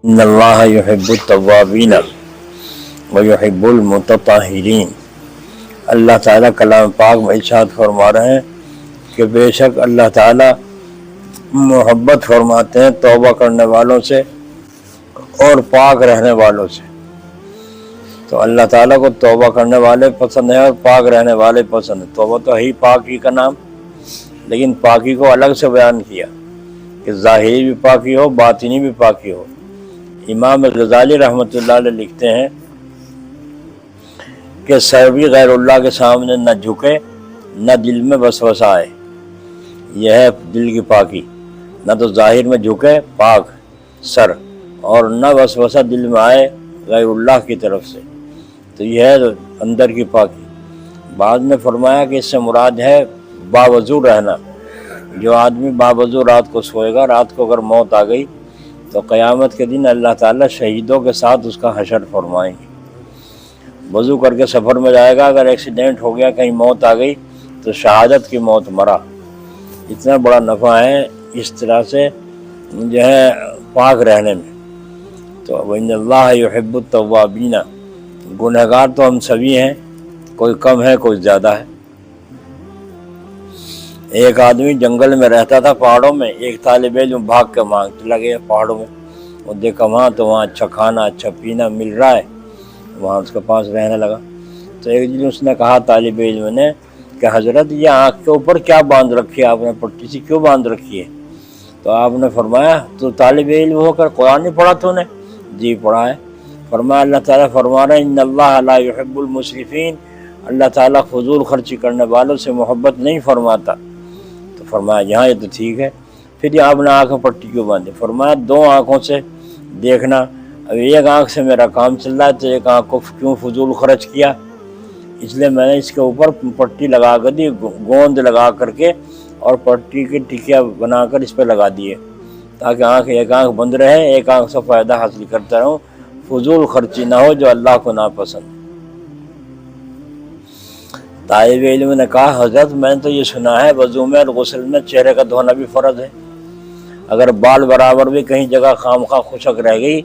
ان اللہ یحب التوابین ویحب المتطہرین۔ اللہ تعالیٰ کلام پاک میں ارشاد فرما رہے ہیں کہ بے شک اللہ تعالیٰ محبت فرماتے ہیں توبہ کرنے والوں سے اور پاک رہنے والوں سے۔ تو اللہ تعالیٰ کو توبہ کرنے والے پسند ہیں اور پاک رہنے والے پسند ہیں۔ توبہ تو ہی پاکی کا نام، لیکن پاکی کو الگ سے بیان کیا کہ ظاہری بھی پاکی ہو، باطنی بھی پاکی ہو۔ امام غزالی رحمۃ اللہ علیہ لکھتے ہیں کہ سر بھی غیر اللہ کے سامنے نہ جھکے، نہ دل میں وسوسہ آئے، یہ ہے دل کی پاکی۔ نہ تو ظاہر میں جھکے پاک سر، اور نہ وسوسہ دل میں آئے غیر اللہ کی طرف سے، تو یہ ہے اندر کی پاکی۔ بعد میں فرمایا کہ اس سے مراد ہے باوضو رہنا۔ جو آدمی باوضو رات کو سوئے گا، رات کو اگر موت آ گئی تو قیامت کے دن اللہ تعالیٰ شہیدوں کے ساتھ اس کا حشر فرمائیں گے۔ وضو کر کے سفر میں جائے گا، اگر ایکسیڈنٹ ہو گیا، کہیں موت آ گئی تو شہادت کی موت مرا۔ اتنا بڑا نفع ہے اس طرح سے جو ہے پاک رہنے میں۔ تو وَإِنَّ اللَّهَ يُحِبُّ التَّوَّابِينَ، گنہگار تو ہم سبھی ہیں، کوئی کم ہے کوئی زیادہ ہے۔ ایک آدمی جنگل میں رہتا تھا پہاڑوں میں، ایک طالب علم بھاگ کے مانگنے لگے پہاڑوں میں، وہ دیکھا وہاں تو وہاں اچھا کھانا اچھا پینا مل رہا ہے، وہاں اس کے پاس رہنے لگا۔ تو ایک دن اس نے کہا طالب علم نے کہ حضرت یہ آنکھ کے اوپر کیا باندھ رکھی ہے آپ نے، پٹی سی کیوں باندھ رکھی ہے؟ تو آپ نے فرمایا تو طالب علم ہو کر قرآن نہیں پڑھا تو نے؟ جی پڑھا ہے۔ فرمایا اللہ تعالیٰ فرما رہے ہیں ان اللہ لا يحب المسرفین، اللہ تعالیٰ فضول خرچی کرنے والوں سے محبت نہیں فرماتا۔ تو فرمایا یہاں یہ تو ٹھیک ہے، پھر یہ آپ نے آنکھ میں پٹی کیوں باندھی؟ فرمایا دو آنکھوں سے دیکھنا، اب ایک آنکھ سے میرا کام چل رہا ہے تو ایک آنکھ کو کیوں فضول خرچ کیا، اس لیے میں نے اس کے اوپر پٹی لگا کر دی، گوند لگا کر کے اور پٹی کی ٹکیا بنا کر اس پہ لگا دیے تاکہ ایک آنکھ بند رہے، ایک آنکھ سے فائدہ حاصل کرتا رہوں، فضول خرچی نہ ہو جو اللہ کو ناپسند۔ طالب علم نے کہا حضرت میں نے تو یہ سنا ہے وضو میں اور غسل میں چہرے کا دھونا بھی فرض ہے، اگر بال برابر بھی کہیں جگہ خامخواہ خشک رہ گئی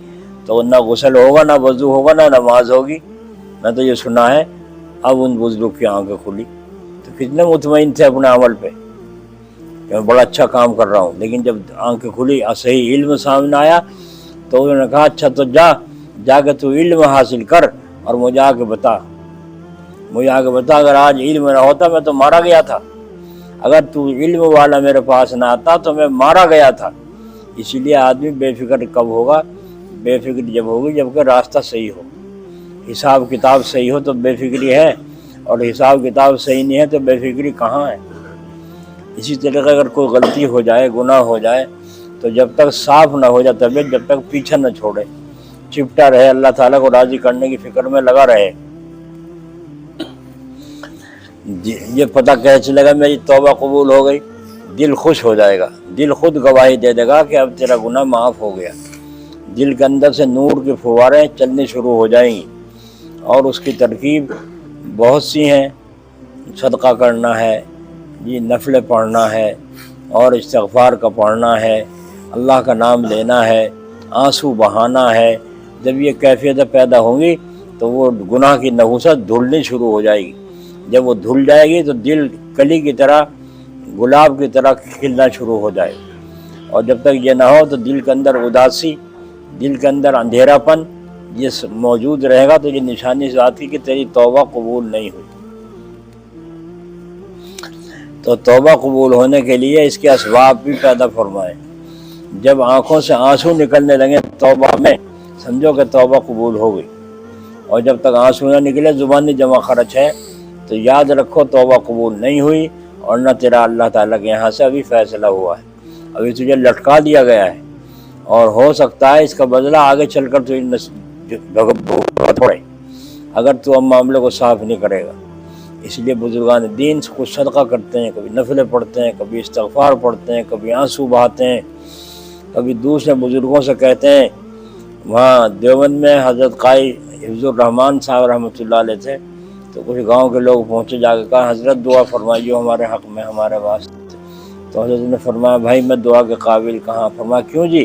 تو نہ غسل ہوگا نہ وضو ہوگا نہ نماز ہوگی، میں تو یہ سنا ہے۔ اب ان بزرگ کی آنکھیں کھلی تو کتنے مطمئن تھے اپنے عمل پہ کہ میں بڑا اچھا کام کر رہا ہوں، لیکن جب آنکھیں کھلی صحیح علم سامنے آیا تو انہوں نے کہا اچھا تو جا کے تو علم حاصل کر اور مجھے آ کے بتا، اگر آج علم نہ ہوتا میں تو مارا گیا تھا، اگر تو علم والا میرے پاس نہ آتا تو میں مارا گیا تھا۔ اسی لیے آدمی بے فکر کب ہوگا؟ بے فکر جب ہوگی جب کہ راستہ صحیح ہو، حساب کتاب صحیح ہو تو بے فکری ہے، اور حساب کتاب صحیح نہیں ہے تو بے فکری کہاں ہے؟ اسی طریقے اگر کوئی غلطی ہو جائے، گناہ ہو جائے تو جب تک صاف نہ ہو جائے طبیعت، جب تک پیچھے نہ چھوڑے، چپٹا رہے، اللہ تعالیٰ کو راضی کرنے کی فکر میں لگا رہے۔ یہ پتہ کیسے چلے گا میری توبہ قبول ہو گئی؟ دل خوش ہو جائے گا، دل خود گواہی دے دے گا کہ اب تیرا گناہ معاف ہو گیا، دل کے اندر سے نور کی فواریں چلنی شروع ہو جائیں گی، اور اس کی ترکیب بہت سی ہیں، صدقہ کرنا ہے، یہ نفلیں پڑھنا ہے، اور استغفار کا پڑھنا ہے، اللہ کا نام لینا ہے، آنسو بہانا ہے۔ جب یہ کیفیتیں پیدا ہوں گی تو وہ گناہ کی نحوست دھلنی شروع ہو جائے گی، جب وہ دھل جائے گی تو دل کلی کی طرح، گلاب کی طرح کھلنا شروع ہو جائے گا، اور جب تک یہ نہ ہو تو دل کے اندر اداسی، دل کے اندر اندھیرا پن یہ موجود رہے گا، تو یہ نشانی اس بات کی کہ تیری توبہ قبول نہیں ہوئی۔ تو توبہ قبول ہونے کے لیے اس کے اسباب بھی پیدا فرمائے۔ جب آنکھوں سے آنسو نکلنے لگے توبہ میں، سمجھو کہ توبہ قبول ہو گئی، اور جب تک آنسو نہ نکلے زبانی جمع خرچ ہے تو یاد رکھو توبہ قبول نہیں ہوئی، اور نہ تیرا اللہ تعالیٰ کے یہاں سے ابھی فیصلہ ہوا ہے، ابھی تجھے لٹکا دیا گیا ہے، اور ہو سکتا ہے اس کا بدلہ آگے چل کر بھگت پڑے اگر تو اب معاملے کو صاف نہیں کرے گا۔ اس لیے بزرگان دین کچھ صدقہ کرتے ہیں، کبھی نفلیں پڑھتے ہیں، کبھی استغفار پڑھتے ہیں، کبھی آنسو بہاتے ہیں، کبھی دوسرے بزرگوں سے کہتے ہیں۔ وہاں دیوبند میں حضرت قائی حفظ الرحمان صاحب رحمۃ اللہ علیہ تھے، تو کچھ گاؤں کے لوگ پہنچے، جا کے کہا حضرت دعا فرمائیے ہمارے حق میں، ہمارے واسطے۔ تو حضرت نے فرمایا بھائی میں دعا کے قابل کہاں؟ فرمایا کیوں جی؟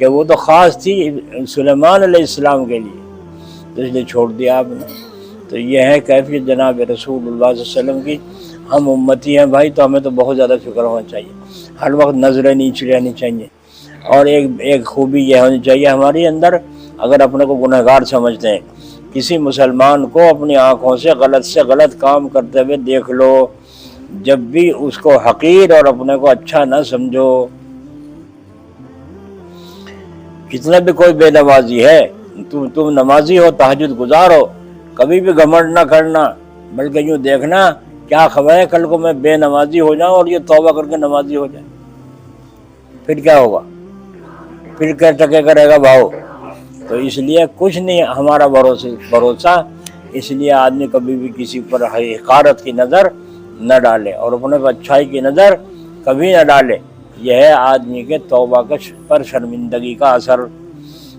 کہ وہ تو خاص تھی سلیمان علیہ السلام کے لیے، تو اس لیے چھوڑ دیا آپ نے۔ تو یہ ہے کیفیت جناب رسول اللہ صلی اللہ علیہ وسلم کی۔ ہم امتی ہیں بھائی، تو ہمیں تو بہت زیادہ فکر ہونا چاہیے، ہر وقت نظریں نیچے رہنی چاہیے۔ اور ایک خوبی یہ ہونی چاہیے ہماری اندر، اگر اپنے کو گنہگار سمجھتے ہیں، کسی مسلمان کو اپنی آنکھوں سے غلط کام کرتے ہوئے دیکھ لو، جب بھی اس کو حقیر اور اپنے کو اچھا نہ سمجھو۔ کتنا بھی کوئی بے نمازی ہے، تم نمازی ہو، تہجد گزار ہو، کبھی بھی گھمنڈ نہ کرنا، بلکہ یوں دیکھنا کیا خبر ہے کل کو میں بے نمازی ہو جاؤں اور یہ توبہ کر کے نمازی ہو جائے، پھر کیا ہوگا؟ پھر کیا ٹکے کرے گا بھاؤ؟ تو اس لیے کچھ نہیں ہمارا بھروسہ، اس لیے آدمی کبھی بھی کسی پر حقارت کی نظر نہ ڈالے اور اپنے پر اچھائی کی نظر کبھی نہ ڈالے۔ یہ ہے آدمی کے توبہ پر شرمندگی کا اثر۔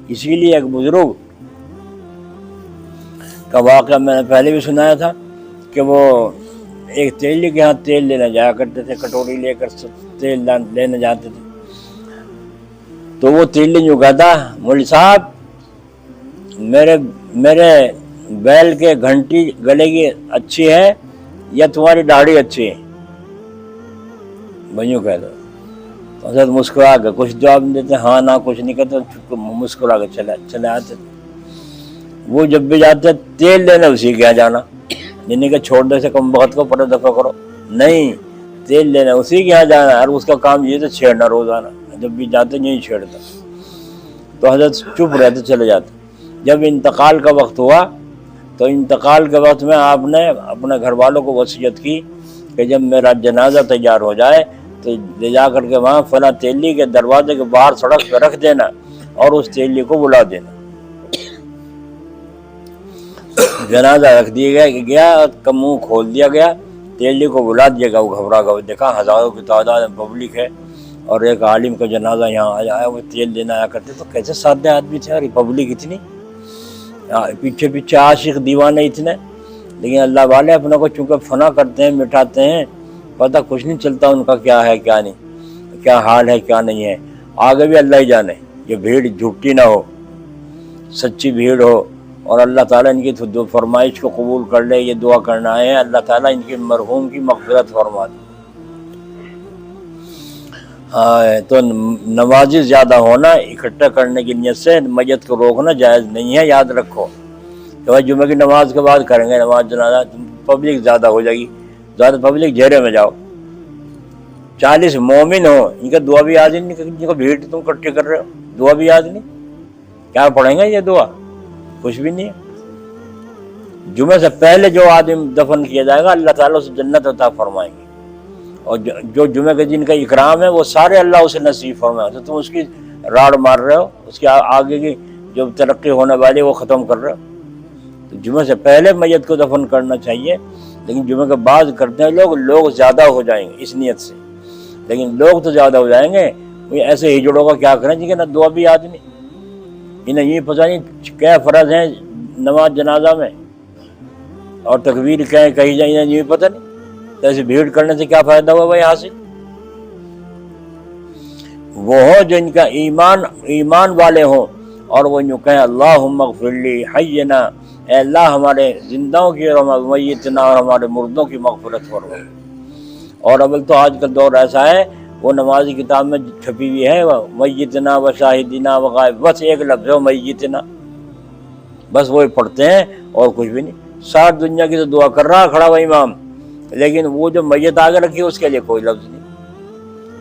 اسی لیے ایک بزرگ کا واقعہ میں نے پہلے بھی سنایا تھا کہ وہ ایک تیلی کے ہاں تیل لینے جایا کرتے تھے، کٹوری لے کر تیل لینے جاتے تھے۔ تو وہ تیلی جو کہتا، مولوی صاحب میرے بیل کے گھنٹی گلے کی اچھی ہے یا تمہاری داڑھی اچھی ہے؟ بھائیوں کہہ دو۔ تو حضرت مسکرا کے کچھ جواب نہیں دیتے، ہاں نہ کچھ نہیں کہتے، مسکرا کے چلے آتے۔ وہ جب بھی جاتے تیل لینے اسی کے یہاں جانا، جنہیں کہ چھوڑ دے سے کم وقت کو پڑے دفعہ کرو، نہیں تیل لینا اسی کے یہاں جانا، اور اس کا کام یہ تھا چھیڑنا روزانہ، جب بھی جاتے نہیں چھیڑتا۔ تو حضرت چپ رہتے چلے جاتے۔ جب انتقال کا وقت ہوا تو انتقال کے وقت میں آپ نے اپنے گھر والوں کو وصیت کی کہ جب میرا جنازہ تیار ہو جائے تو لے جا کر کے وہاں فلاں تیلی کے دروازے کے باہر سڑک پہ رکھ دینا اور اس تیلی کو بلا دینا۔ جنازہ رکھ دیا گیا، کا منہ کھول دیا گیا، تیلی کو بلا دیا گیا۔ وہ گھبرا گیا، دیکھا ہزاروں کی تعداد میں پبلک ہے اور ایک عالم کا جنازہ یہاں آیا، وہ تیل دینا آیا کرتے، تو کیسے سادے آدمی تھے اور پبلک اتنی، پیچھے عاشق دیوانے اتنے، لیکن اللہ والے اپنے کو چونکہ فنا کرتے ہیں، مٹاتے ہیں، پتہ کچھ نہیں چلتا ان کا کیا ہے کیا نہیں، کیا حال ہے کیا نہیں ہے، آگے بھی اللہ ہی جانے۔ یہ بھیڑ جھوٹی نہ ہو، سچی بھیڑ ہو، اور اللہ تعالیٰ ان کی فرمائش کو قبول کر لے، یہ دعا کرنا ہے اللہ تعالیٰ ان کے مرحوم کی مغفرت فرما دے۔ تو نمازی زیادہ ہونا اکٹھا کرنے کی نیت سے میت کو روکنا جائز نہیں ہے، یاد رکھو کہ بھائی جمعہ کی نماز کے بعد کریں گے نماز جنازہ، پبلک زیادہ ہو جائے گی، زیادہ پبلک گھیرے میں جاؤ، 40 مومن ہو، ان کا دعا بھی یاد نہیں، ان کو بھیڑ تم اکٹھے کر رہے ہو، دعا بھی یاد نہیں، کیا پڑھیں گے یہ دعا؟ کچھ بھی نہیں ہے۔ جمعے سے پہلے جو آدمی دفن کیا جائے گا اللہ تعالیٰ اسے جنت عطا فرمائیں گے، اور جو جمعے کے دن کا اکرام ہے وہ سارے اللہ اسے نصیب فرمائے۔ تو تم اس کی راڑ مار رہے ہو، اس کے آگے کی جو ترقی ہونے والی وہ ختم کر رہے ہو۔ تو جمعے سے پہلے میت کو دفن کرنا چاہیے، لیکن جمعے کے بعد کرتے ہیں لوگ زیادہ ہو جائیں گے اس نیت سے، لیکن لوگ تو زیادہ ہو جائیں گے، ایسے ہجڑوں کا کیا کریں جن کے نہ دعا بھی یاد نہیں، انہیں یہ پتہ نہیں کیا فرض ہیں نماز جنازہ میں، اور تکبیر کیا کہی جائیں انہیں یہ پتہ نہیں، تو ایسے بھیڑ کرنے سے کیا فائدہ ہوا بھائی حاصل؟ وہ ہو جو ان کا ایمان والے ہوں اور وہ یوں کہیں اللہم اغفر لی حینا، اے اللہ ہمارے زندوں کی اور میتنا اور ہمارے مردوں کی مغفرت فرما۔ اور اول تو آج کا دور ایسا ہے، وہ نمازی کتاب میں چھپی ہوئی ہے میتنا و شاہدینا و غائب، بس ایک لفظ ہے میتنا، بس وہی پڑھتے ہیں اور کچھ بھی نہیں۔ ساری دنیا کی تو دعا کر رہا کھڑا ہوا امام، لیکن وہ جو میت آگے رکھی اس کے لیے کوئی لفظ نہیں۔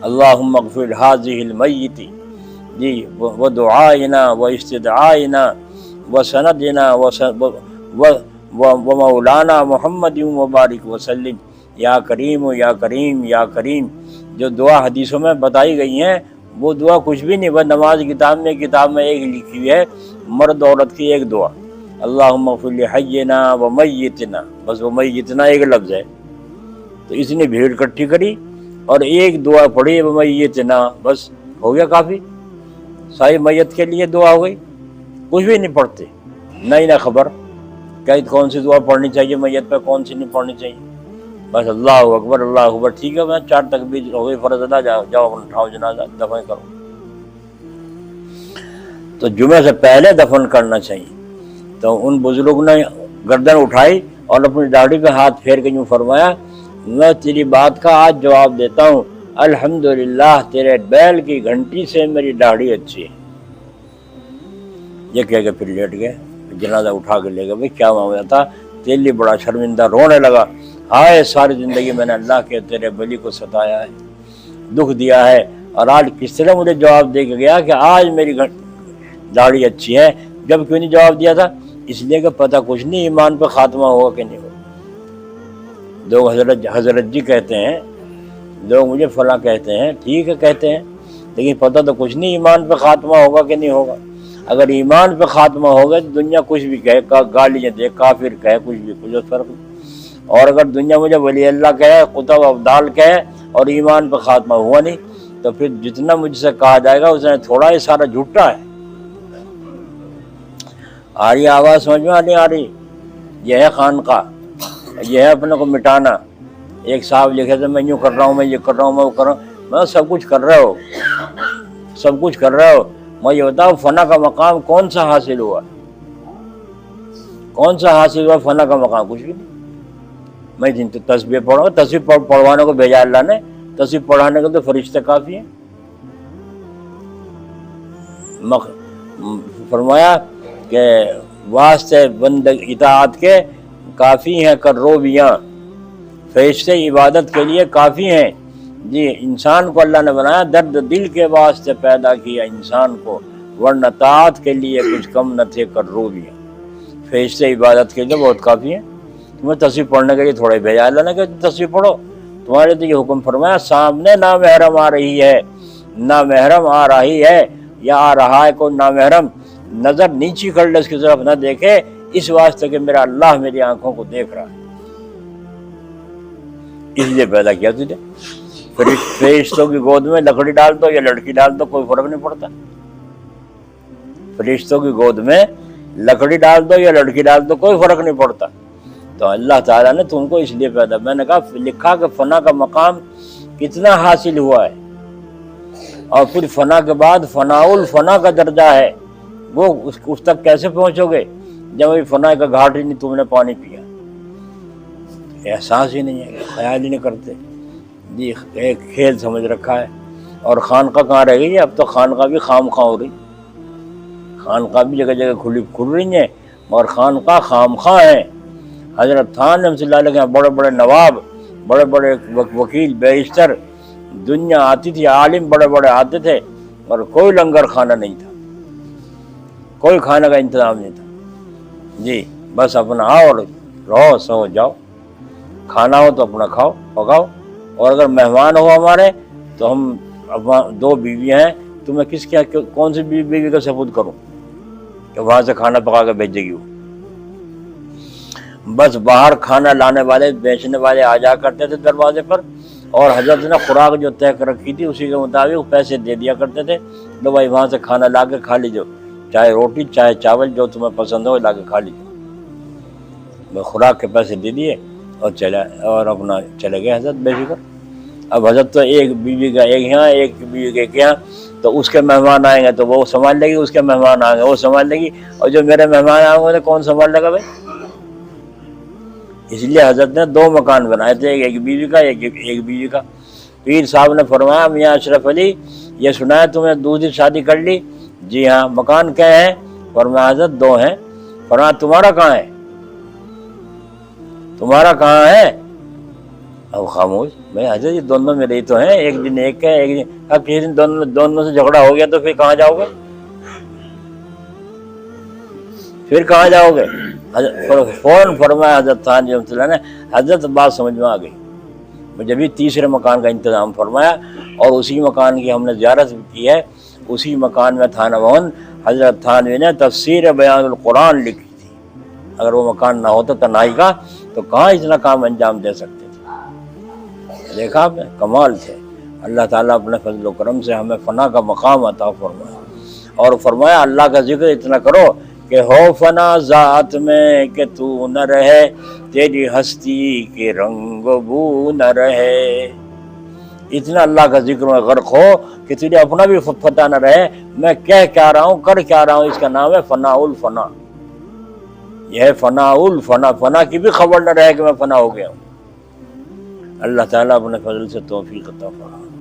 اللہم اغفر ھذہ المیت جی و دعائنا و استدعائنا و سندنا و مولانا محمد مبارک وسلم، یا کریم یا کریم یا کریم، جو دعا حدیثوں میں بتائی گئی ہیں وہ دعا کچھ بھی نہیں، وہ نماز کتاب میں ایک لکھی ہوئی ہے، مرد عورت کی ایک دعا، اللہم اغفر لحینا و میتنا، بس وہ میتنا ایک لفظ ہے۔ تو اس نے بھیڑ اکٹھی کری اور ایک دعا پڑھی وہ میتنا، بس ہو گیا کافی، ساری میت کے لیے دعا ہو گئی، کچھ بھی نہیں پڑھتے، نہ خبر کہ کون سی دعا پڑھنی چاہیے میت پہ، کون سی نہیں پڑھنی چاہیے، بس اللہ اکبر، ٹھیک ہے، 4 تکبیر ہو گئی، فرض ادا، جاؤ اپنا اٹھاؤ جنازہ دفن کرو۔ تو جمعے سے پہلے دفن کرنا چاہیے۔ تو ان بزرگ نے گردن اٹھائی اور اپنی داڑھی پہ ہاتھ پھیر کے یوں فرمایا، میں تیری بات کا آج جواب دیتا ہوں، الحمدللہ تیرے بیل کی گھنٹی سے میری داڑھی اچھی ہے۔ یہ کہہ کے پھر لیٹ گئے۔ جنازہ اٹھا کے لے گئے، بھائی کیا معاملہ تھا؟ تیرے لیے بڑا شرمندہ، رونے لگا، ہائے ساری زندگی میں نے اللہ کے تیرے ولی کو ستایا ہے، دکھ دیا ہے، اور آج کس طرح مجھے جواب دے کے گیا کہ آج میری داڑھی اچھی ہے؟ جب کیوں نہیں جواب دیا تھا؟ اس لیے کہ پتہ کچھ نہیں ایمان پہ خاتمہ ہوگا کہ نہیں ہوگا۔ لوگ حضرت جی کہتے ہیں، لوگ مجھے فلاں کہتے ہیں، ٹھیک ہے کہتے ہیں، لیکن پتہ تو کچھ نہیں ایمان پہ خاتمہ ہوگا کہ نہیں ہوگا۔ اگر ایمان پہ خاتمہ ہوگا تو دنیا کچھ بھی کہے، گالیاں دے، کافر کہے، کچھ بھی، کچھ فرق نہیں۔ اور اگر دنیا مجھے ولی اللہ کہے، قطب ابدال کہے، اور ایمان پہ خاتمہ ہوا نہیں، تو پھر جتنا مجھ سے کہا جائے گا اتنا تھوڑا ہی سارا جھوٹا ہے۔ آ رہی آواز سمجھ میں نہیں آ رہی؟ یہ ہے خانقاہ، یہ ہے اپنے کو مٹانا۔ ایک صاحب لکھے تھے، میں یوں کر رہا ہوں، میں یہ کر رہا ہوں، میں وہ کر رہا ہوں۔ میں سب کچھ کر رہے ہو، سب کچھ کر رہے ہو، میں یہ بتاؤ فنا کا مقام کون سا حاصل ہوا؟ کون سا حاصل ہوا فنا کا مقام؟ کچھ بھی نہیں۔ میں جن تو تسبیح پڑھوں، تسبیح پڑھوانے کو بھیجا اللہ نے، تسبیح پڑھانے کو تو فرشتے کافی ہیں۔ فرمایا کہ واسطے بند اطاعت کے کافی ہیں کروبیاں، فرشتے عبادت کے لیے کافی ہیں۔ جی انسان کو اللہ نے بنایا درد دل کے واسطے پیدا کیا انسان کو، ورنہ طاعت کے لیے کچھ کم نہ تھے کروبیاں۔ فرشتے عبادت کے لیے بہت کافی ہیں۔ تمہیں تصویر پڑھنے کے لیے تھوڑا ہی بھیجا اللہ نے کہ تصویر پڑھو، تمہارے تو یہ حکم فرمایا سامنے نامحرم آ رہی ہے، نامحرم آ رہی ہے یا آ رہا ہے کوئی نامحرم، نظر نیچی کر لے اس کی طرف نہ دیکھے، اس واسطے کہ میرا اللہ میری آنکھوں کو دیکھ رہا ہے، اس لیے پیدا کیا تجھے۔ فرشتوں کی گود میں لکڑی ڈال دو یا لڑکی ڈال دو، کوئی فرق نہیں پڑتا۔ فرشتوں کی گود میں لکڑی ڈال دو یا لڑکی ڈال دو، کوئی فرق نہیں پڑتا۔ تو اللہ تعالیٰ نے تم کو اس لیے پیدا، میں نے کہا لکھا کہ فنا کا مقام کتنا حاصل ہوا ہے، اور پھر فنا کے بعد فنا الفنا کا درجہ ہے، وہ اس تک کیسے پہنچو گے جب ابھی فنا کا گھاٹ ہی نہیں تم نے پانی پیا، احساس ہی نہیں ہے، خیال ہی نہیں کرتے۔ جی ایک کھیل سمجھ رکھا ہے۔ اور خانقاہ کہاں رہ گئی ہے؟ اب تو خانقاہ بھی خامخواہ ہو رہی، خانقاہ بھی جگہ جگہ کھل رہی ہیں، اور خانقاہ خامخواہ ہیں۔ حضرت خان رحمۃ اللہ علیہ کے بڑے بڑے نواب، بڑے بڑے وکیل، بیرسٹر، دنیا آتی تھی، عالم بڑے بڑے آتے تھے، اور کوئی لنگر کھانا نہیں تھا، کوئی کھانے کا انتظام نہیں تھا۔ جی بس اپنا آؤ اور رہو، سو جاؤ، کھانا ہو تو اپنا کھاؤ پکاؤ، اور اگر مہمان ہو ہمارے تو ہم دو بیویاں ہیں، تو میں کس کیا کون سی بیوی کا سبوت کروں کہ وہاں سے کھانا پکا کے بھیجے گی وہ؟ بس باہر کھانا لانے والے بیچنے والے آ جا کرتے تھے دروازے پر، اور حضرت نے خوراک جو طے کر رکھی تھی اسی کے مطابق پیسے دے دیا کرتے تھے، لو بھائی وہاں سے کھانا لا کے کھا لیجو، چاہے روٹی چاہے چاول جو تمہیں پسند ہو لا کے کھا لیجو۔ میں خوراک کے پیسے دے دیے اور اپنا چلے گئے حضرت بے فکر۔ اب حضرت تو ایک بیوی کا ایک یہاں، ایک بیوی کے یہاں، تو اس کے مہمان آئیں گے تو وہ سنبھال لے گی، اس کے مہمان آئیں گے وہ سنبھال لے گی، اور جو میرے مہمان آئیں گے تو کون سنبھال لے گا بھائی؟ اس لیے حضرت نے دو مکان بنائے تھے، ایک بیوی کا ایک بیوی کا۔ پیر صاحب نے فرمایا میاں اشرف علی یہ سنا ہے تمہیں دوسری شادی کر لی؟ جی ہاں۔ مکان کیا ہے؟ فرمایا حضرت دو ہیں۔ فرمایا تمہارا کہاں ہے؟ تمہارا کہاں ہے؟ اب خاموش، بھائی حضرت یہ دونوں میرے ہی تو ہیں، ایک دن ایک ہے، ایک دن کسی دن دونوں سے جھگڑا ہو گیا تو پھر کہاں جاؤ گے؟ پھر کہاں جاؤ گے؟ فوراً فرمایا حضرت خان جی رحمۃ اللہ نے، حضرت بات سمجھ میں آ گئی، مجھے بھی تیسرے مکان کا انتظام فرمایا، اور اسی مکان کی ہم نے زیارت کی ہے۔ اسی مکان میں تھانہ بھون حضرت تھانوی نے تفسیر بیان القرآن لکھی تھی، اگر وہ مکان نہ ہوتا تنہائی کا تو کہاں اتنا کام انجام دے سکتے تھے۔ دیکھا آپ نے، کمال تھے۔ اللہ تعالیٰ اپنے فضل و کرم سے ہمیں فنا کا مقام عطا فرمایا، اور فرمایا اللہ کا ذکر اتنا کرو کہ ہو فنا ذات میں کہ تو نہ رہے، تیری ہستی کے رنگ و بو نہ رہے۔ اتنا اللہ کا ذکر میں غرق ہو کہ تجھے اپنا بھی پتہ نہ رہے میں کیا رہا ہوں، کر کیا رہا ہوں۔ اس کا نام ہے فنا الفنا۔ یہ ہے فنا الفنا، فنا کی بھی خبر نہ رہے کہ میں فنا ہو گیا ہوں۔ اللہ تعالیٰ اپنے فضل سے توفیق عطا فرمائے۔